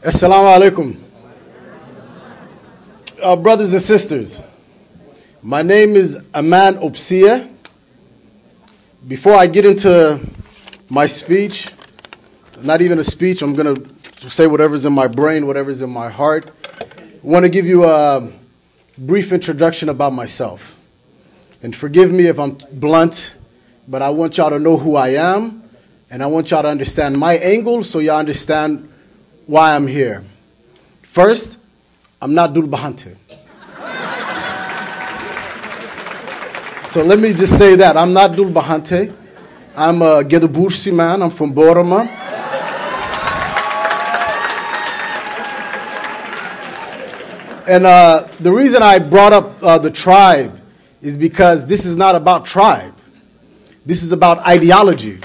Assalamu alaikum. Brothers and sisters, my name is Aman Opsia. Before I get into my speech, not even a speech, I'm going to say whatever's in my brain, whatever's in my heart. I want to give you a brief introduction about myself. And forgive me if I'm blunt, but I want y'all to know who I am, and I want y'all to understand my angle so y'all understand why I'm here. First, I'm not Dul Bahante. So let me just say that. I'm not Dul Bahante. I'm a Gedabursi man. I'm from Borama. And the reason I brought up the tribe is because this is not about tribe. This is about ideology.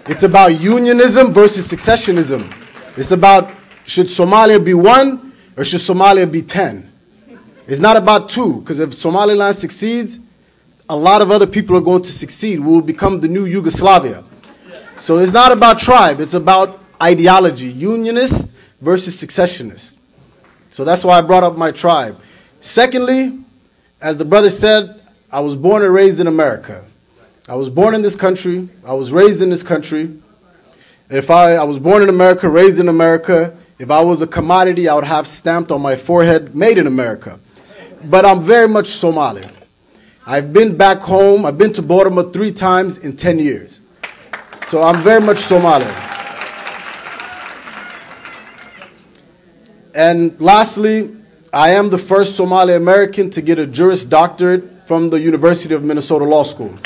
It's about unionism versus secessionism. It's about, should Somalia be 1 or should Somalia be 10? It's not about 2, because if Somaliland succeeds, a lot of other people are going to succeed. We will become the new Yugoslavia. So it's not about tribe. It's about ideology, unionist versus secessionist. So that's why I brought up my tribe. Secondly, as the brother said, I was born and raised in America. I was born in this country. I was raised in this country. If I was born in America, raised in America, if I was a commodity, I would have stamped on my forehead, made in America. But I'm very much Somali. I've been back home. I've been to Borama 3 times in 10 years. So I'm very much Somali. And lastly, I am the first Somali American to get a Juris Doctorate from the University of Minnesota Law School.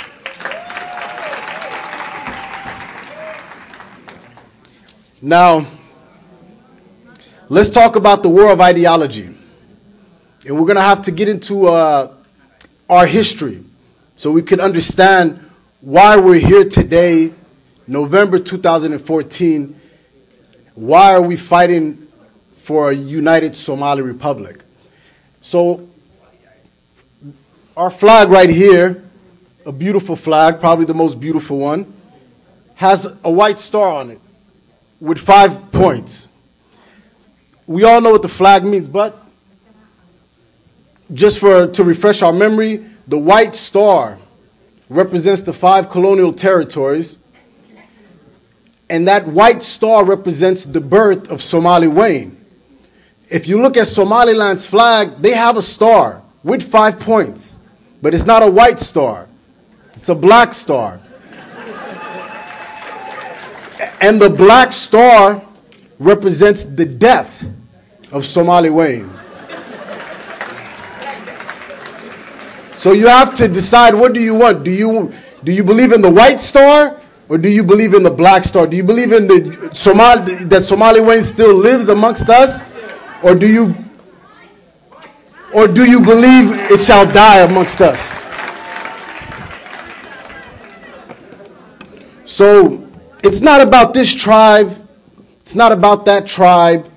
Now, let's talk about the war of ideology. And we're going to have to get into our history so we can understand why we're here today, November 2014. Why are we fighting for a united Somali Republic? So, our flag right here, a beautiful flag, probably the most beautiful one, has a white star on it with 5 points. We all know what the flag means, but just to refresh our memory, the white star represents the 5 colonial territories, and that white star represents the birth of Somali Wayne. If you look at Somaliland's flag, they have a star with 5 points, but it's not a white star. It's a black star. And the black star represents the death of Somali Wayne. So you have to decide, what do you want? Do you believe in the white star, or do you believe in the black star? Do you believe in that Somali Wayne still lives amongst us, or do you believe it shall die amongst us? So it's not about this tribe. It's not about that tribe.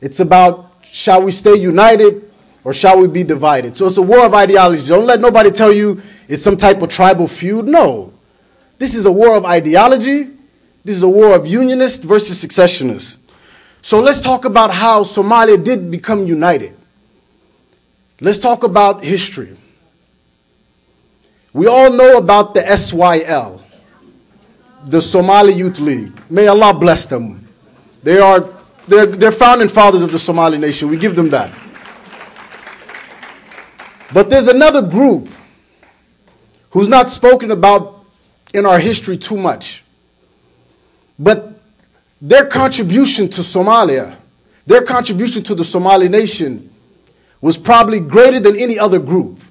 It's about, shall we stay united or shall we be divided? So it's a war of ideology. Don't let nobody tell you it's some type of tribal feud. No. This is a war of ideology. This is a war of unionists versus secessionists. So let's talk about how Somalia did become united. Let's talk about history. We all know about the SYL, the Somali Youth League. May Allah bless them. They're founding fathers of the Somali nation. We give them that. But there's another group who's not spoken about in our history too much. But their contribution to Somalia, their contribution to the Somali nation was probably greater than any other group.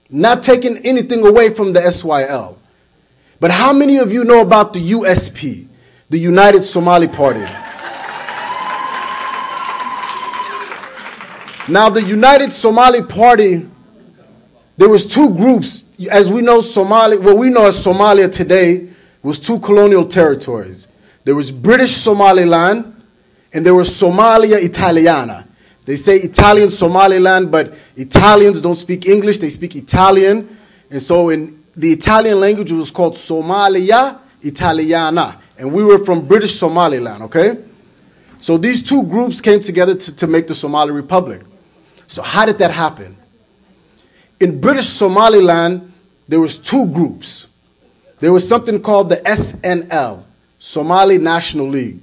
Not taking anything away from the SYL. But how many of you know about the USP, the United Somali Party? Now, the United Somali Party, there was 2 groups. As we know, what we know as Somalia today was 2 colonial territories. There was British Somaliland, and there was Somalia Italiana. They say Italian Somaliland, but Italians don't speak English, they speak Italian. And so in the Italian language, it was called Somaliya Italiana. And we were from British Somaliland, okay? So these two groups came together to make the Somali Republic. So how did that happen? In British Somaliland, there was two groups. There was something called the SNL, Somali National League.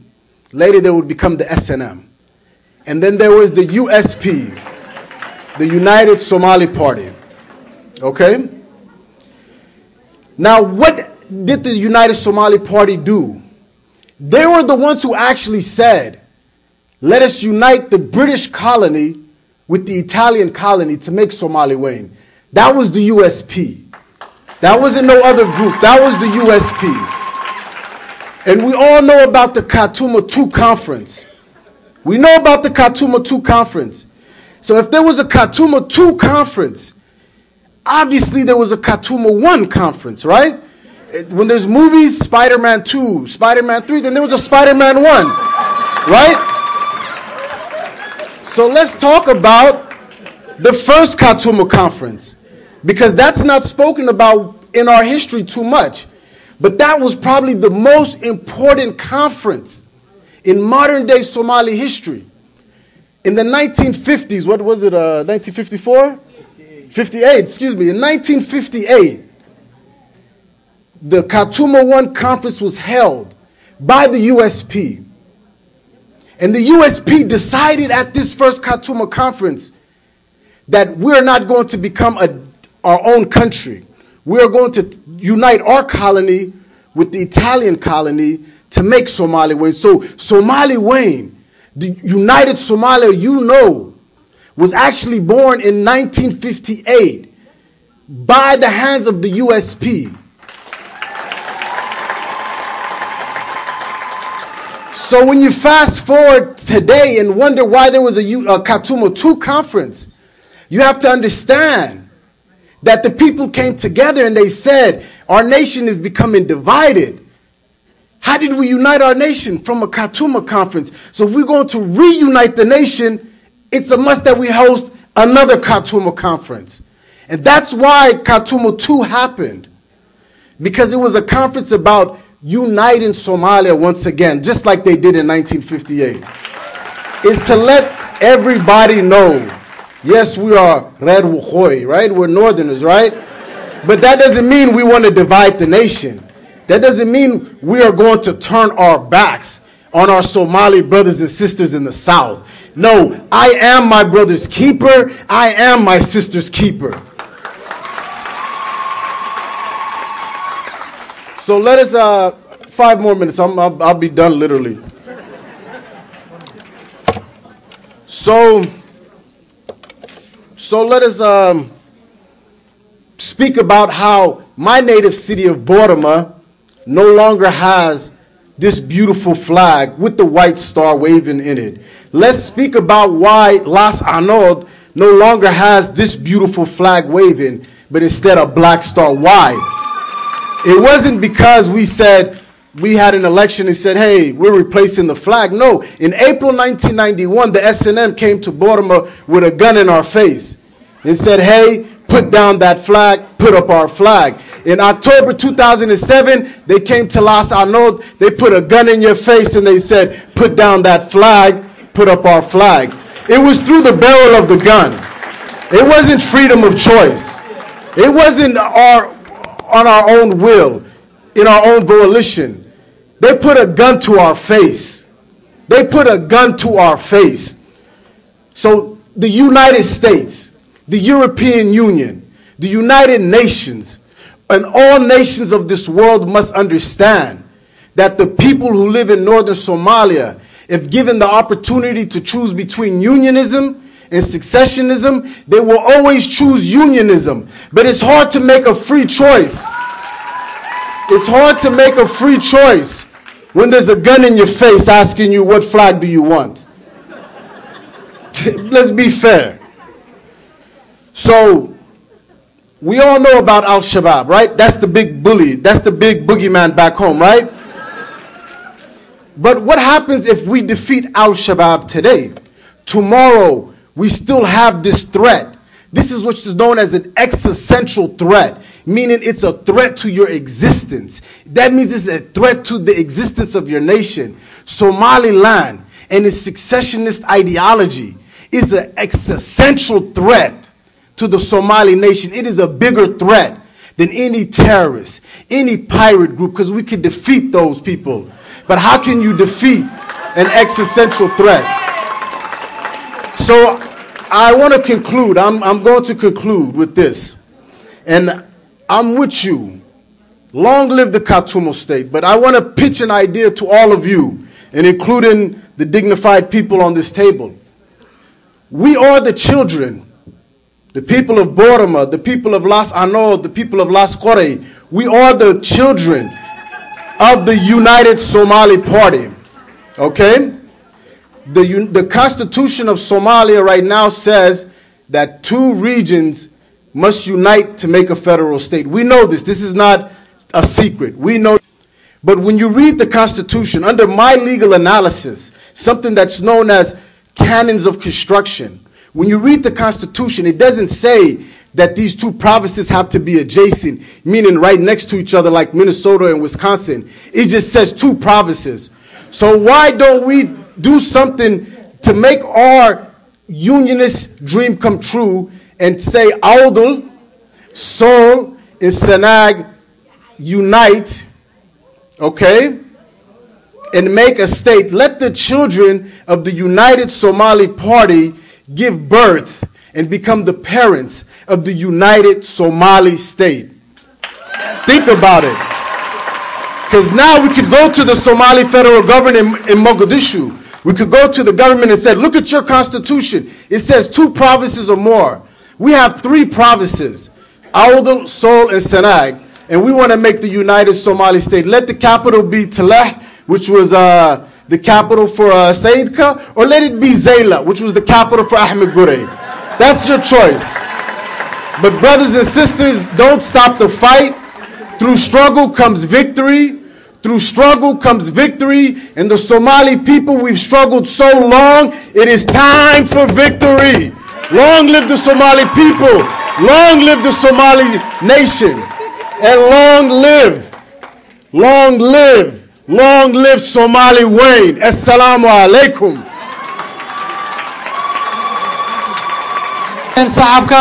Later, they would become the SNM. And then there was the USP, the United Somali Party. Okay? Now, what did the United Somali Party do? They were the ones who actually said, let us unite the British colony with the Italian colony to make Somaliland. That was the USP. That wasn't no other group. That was the USP. And we all know about the Khartoum II Conference. We know about the Khartoum II Conference. So if there was a Khartoum II Conference, obviously there was a Khartoum I Conference, right? When there's movies, Spider-Man 2, Spider-Man 3, then there was a Spider-Man 1, right? So let's talk about the first Khartoum Conference, because that's not spoken about in our history too much. But that was probably the most important conference in modern day Somali history. In the 1950s, what was it, 1954? 58, excuse me. In 1958, the Khartoum I Conference was held by the USP. And the USP decided at this first Khartoum Conference that we're not going to become our own country. We're going to unite our colony with the Italian colony to make Somaliland. So Somaliland, the United Somalia, you know, was actually born in 1958 by the hands of the USP. So when you fast forward today and wonder why there was a Khartoum II Conference, you have to understand that the people came together and they said, our nation is becoming divided. How did we unite our nation? From a Khartoum Conference. So if we're going to reunite the nation, it's a must that we host another Khartoum Conference. And that's why Khartoum II happened. Because it was a conference about uniting Somalia once again, just like they did in 1958. Is to let everybody know, yes, we are Reer, right? We're Northerners, right? But that doesn't mean we want to divide the nation. That doesn't mean we are going to turn our backs on our Somali brothers and sisters in the South. No, I am my brother's keeper. I am my sister's keeper. So let us, 5 more minutes. I'll be done literally. So let us speak about how my native city of Borama no longer has this beautiful flag with the white star waving in it. Let's speak about why Las Anod no longer has this beautiful flag waving, but instead a black star. Why? It wasn't because we said, we had an election and said, hey, we're replacing the flag. No, in April 1991, the SNM came to Borama with a gun in our face and said, hey, put down that flag, put up our flag. In October 2007, they came to Las Anod, they put a gun in your face and they said, put down that flag, put up our flag. It was through the barrel of the gun. It wasn't freedom of choice. It wasn't on our own will, in our own volition. They put a gun to our face. They put a gun to our face. So the United States, the European Union, the United Nations, and all nations of this world must understand that the people who live in northern Somalia, if given the opportunity to choose between unionism and secessionism, they will always choose unionism. But it's hard to make a free choice. It's hard to make a free choice when there's a gun in your face asking you, what flag do you want? Let's be fair. So, we all know about Al-Shabaab, right? That's the big bully. That's the big boogeyman back home, right? But what happens if we defeat Al-Shabaab today? Tomorrow, we still have this threat. This is what's known as an existential threat, meaning it's a threat to your existence. That means it's a threat to the existence of your nation. Somaliland and its successionist ideology is an existential threat to the Somali nation. It is a bigger threat than any terrorist, any pirate group, because we can defeat those people. But how can you defeat an existential threat? So I want to conclude. I'm going to conclude with this. And I'm with you. Long live the Katumo state. But I want to pitch an idea to all of you, and including the dignified people on this table. We are the children, the people of Borama, the people of Las Ano, the people of Las Kore. We are the children of the United Somali Party. Okay? The Constitution of Somalia right now says that 2 regions must unite to make a federal state. We know this. This is not a secret. We know. But when you read the Constitution, under my legal analysis, something that's known as canons of construction, when you read the Constitution, it doesn't say that these 2 provinces have to be adjacent, meaning right next to each other like Minnesota and Wisconsin. It just says 2 provinces. So why don't we do something to make our unionist dream come true and say Audul, Sol, and Senag unite, okay, and make a state? Let the children of the United Somali Party give birth and become the parents of the United Somali State. Think about it. Because now we could go to the Somali federal government in Mogadishu. We could go to the government and say, look at your constitution. It says 2 provinces or more. We have 3 provinces, Audul, Sol, and Senag, and we want to make the United Somali State. Let the capital be Taleh, which was the capital for Saidka, or let it be Zayla, which was the capital for Ahmed Gurey. That's your choice. But brothers and sisters, don't stop the fight. Through struggle comes victory. Through struggle comes victory. And the Somali people, we've struggled so long, it is time for victory. Long live the Somali people. Long live the Somali nation. And long live Somali Wayne. Assalamu alaikum. صاحبك